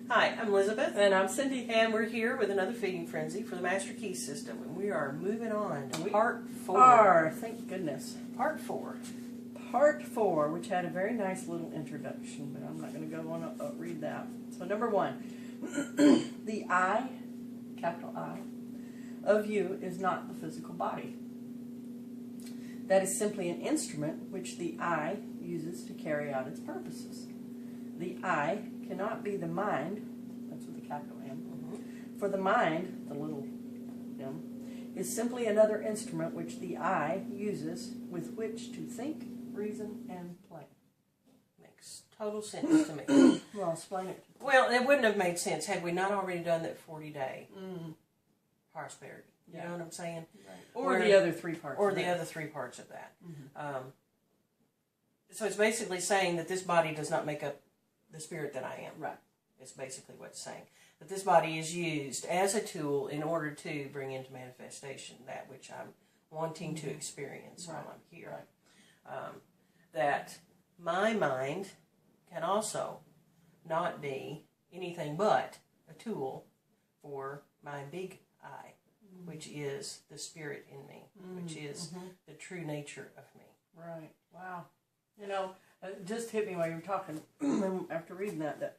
Hi, I'm Elizabeth. And I'm Cindy. And we're here with another feeding frenzy for the Master Key System. And we are moving on to part 4. Thank goodness. Part 4. Part 4, which had a very nice little introduction, but I'm not going to go on read that. So number 1, the I, capital I, of you is not the physical body. That is simply an instrument which the I uses to carry out its purposes. The I cannot be the mind, that's with a capital M, for the mind, the little m, is simply another instrument which the I uses with which to think, reason, and plan. Makes total sense to me. Well, explain it. Well, it wouldn't have made sense had we not already done that 40-day prosperity. You know what I'm saying? Right. Or the other 3 parts. Or the other 3 parts of that. So it's basically saying that this body does not make up the spirit that I am. Right. It's basically what it's saying. That this body is used as a tool in order to bring into manifestation that which I'm wanting to experience while I'm here. Right. That my mind can also not be anything but a tool for my big I, which is the spirit in me, which is the true nature of me. Right. Wow. You know, it just hit me while you were talking, after reading that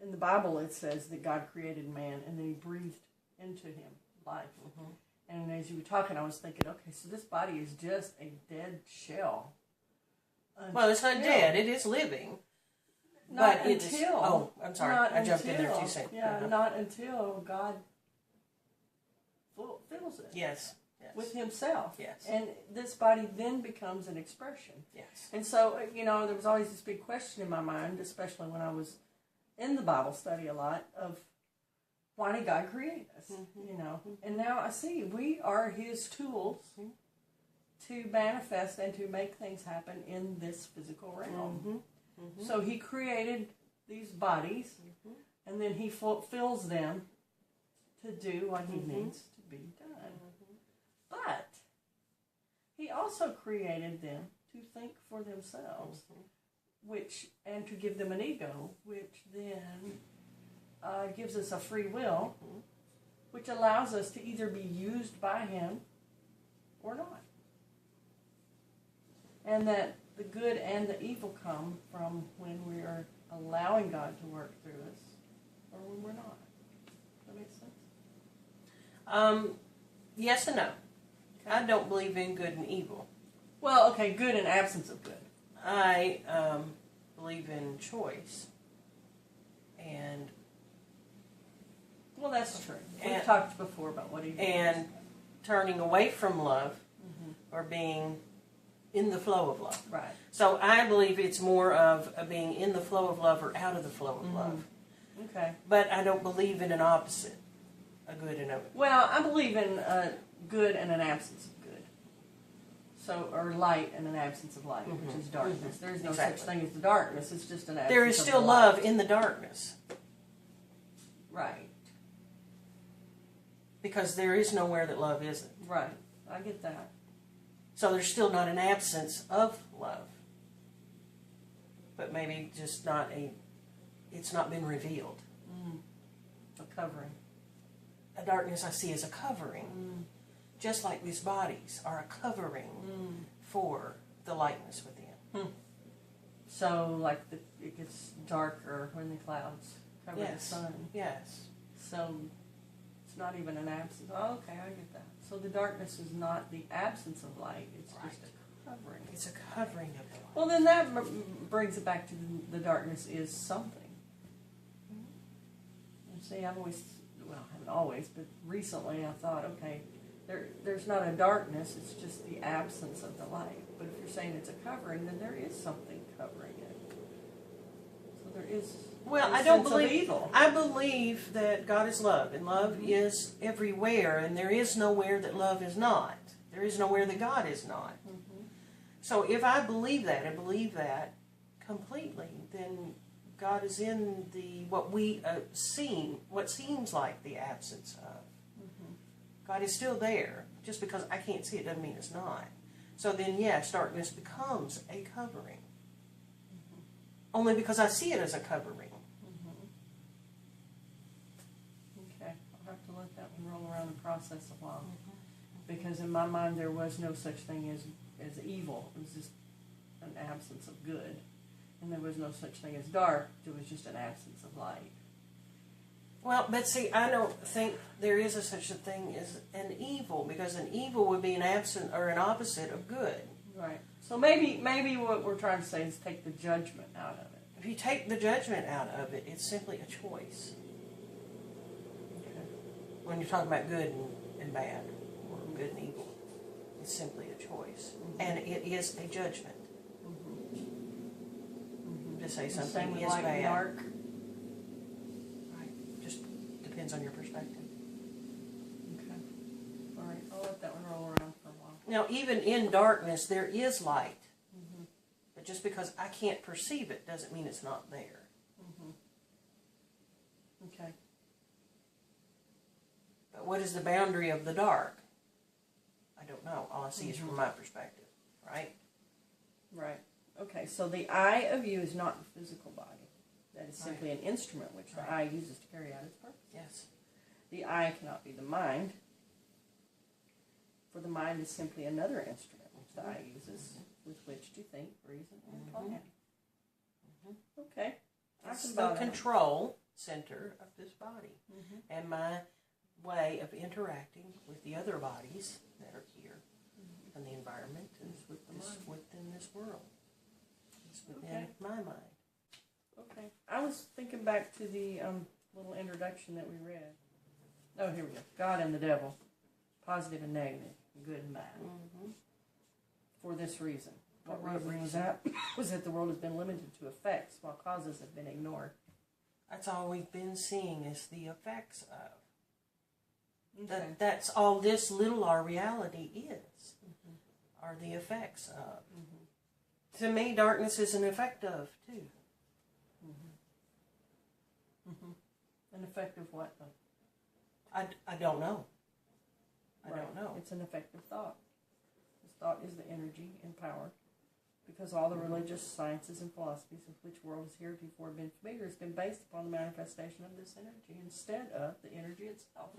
in the Bible it says that God created man and then he breathed into him life. And as you were talking, I was thinking, okay, so this body is just a dead shell. Well, it's not dead, it is living. Not but until... Oh, I'm sorry, I jumped in there too soon. Yeah, not until God fills it. Yes. With himself. Yes. And this body then becomes an expression. Yes. And so, you know, there was always this big question in my mind, especially when I was in the Bible study a lot, of why did God create us? You know. And now I see we are his tools to manifest and to make things happen in this physical realm. So he created these bodies, and then he fills them to do what he needs to be done. But he also created them to think for themselves, and to give them an ego, which then gives us a free will, which allows us to either be used by him or not. And that the good and the evil come from when we are allowing God to work through us or when we're not. Does that make sense? Yes and no. I don't believe in good and evil. Well, okay, good and absence of good. I believe in choice. And... Well, that's true. We've talked before about what he does. And turning away from love or being in the flow of love. Right. So I believe it's more of being in the flow of love or out of the flow of love. Okay. But I don't believe in an opposite, a good and a... Well, I believe in good and an absence of good. So, or light and an absence of light, which is darkness. There is no such thing as the darkness. It's just an absence of There is still love in the darkness. Right. Because there is nowhere that love isn't. Right. I get that. So there's still not an absence of love. But maybe just not it's not been revealed. A covering. A darkness I see as a covering. Just like these bodies are a covering for the lightness within. So, like, it gets darker when the clouds cover the sun. Yes. So, it's not even an absence. Oh, okay, I get that. So the darkness is not the absence of light. It's just a covering. It's a covering of the light. Well, then that brings it back to the darkness is something. You see, I've always, well, I haven't always, but recently I thought, okay, there's not a darkness, it's just the absence of the light. But if you're saying it's a covering, then there is something covering it. So there is I don't believe evil. I believe that God is love, and love is everywhere, and there is nowhere that love is not. There is nowhere that God is not. So if I believe that and believe that completely, then God is in what we what seems like the absence of. God is still there. Just because I can't see it doesn't mean it's not. So then, yes, darkness becomes a covering. Only because I see it as a covering. process of love. Because in my mind, there was no such thing as evil. It was just an absence of good. And there was no such thing as dark. It was just an absence of light. Well, but see, I don't think there is such a thing as an evil, because an evil would be an absent or an opposite of good. Right. So maybe what we're trying to say is take the judgment out of it. If you take the judgment out of it, it's simply a choice. Okay. When you're talking about good and bad, or good and evil, it's simply a choice. And it is a judgment. To say something Same with is light bad. and dark. Right. Just depends on your perspective. Okay. All right. I'll let that one roll around for a while. Now, even in darkness, there is light. But just because I can't perceive it doesn't mean it's not there. Okay. But what is the boundary of the dark? I don't know. All I see is from my perspective, right? Right. Okay. So the eye of you is not the physical body. That is simply an instrument which the eye uses to carry out its purpose. Yes. The eye cannot be the mind, for the mind is simply another instrument which the eye uses with which to think, reason, and plan. Okay. It's the control center of this body. And my way of interacting with the other bodies that are here and the environment is within this world. It's within my mind. Okay. I was thinking back to the little introduction that we read. Oh, here we go. God and the devil. Positive and negative. Good and bad. For this reason. What reason was that? Was that the world has been limited to effects while causes have been ignored. That's all we've been seeing is the effects of. Okay. That's all this little our reality is. Are the effects of. To me, darkness is an effect of, too. An effect of what, though? I don't know. I don't know. It's an effective thought. This thought is the energy and power. Because all the religious sciences and philosophies with which the world has heretofore been familiar has been based upon the manifestation of this energy instead of the energy itself.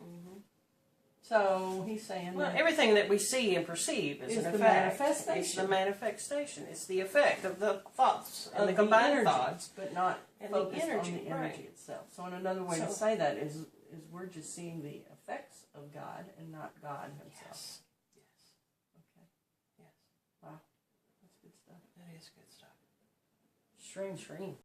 So he's saying Well, that everything that we see and perceive is an the effect. manifestation. It's the manifestation. It's the effect of the thoughts and of the combined energy, thoughts. but not and the focused energy, on the energy right. itself. So another way to So- say that is we're just seeing the effects of God and not God himself. Yes. Yes. Okay. Yes. Wow. That's good stuff. That is good stuff. Stream.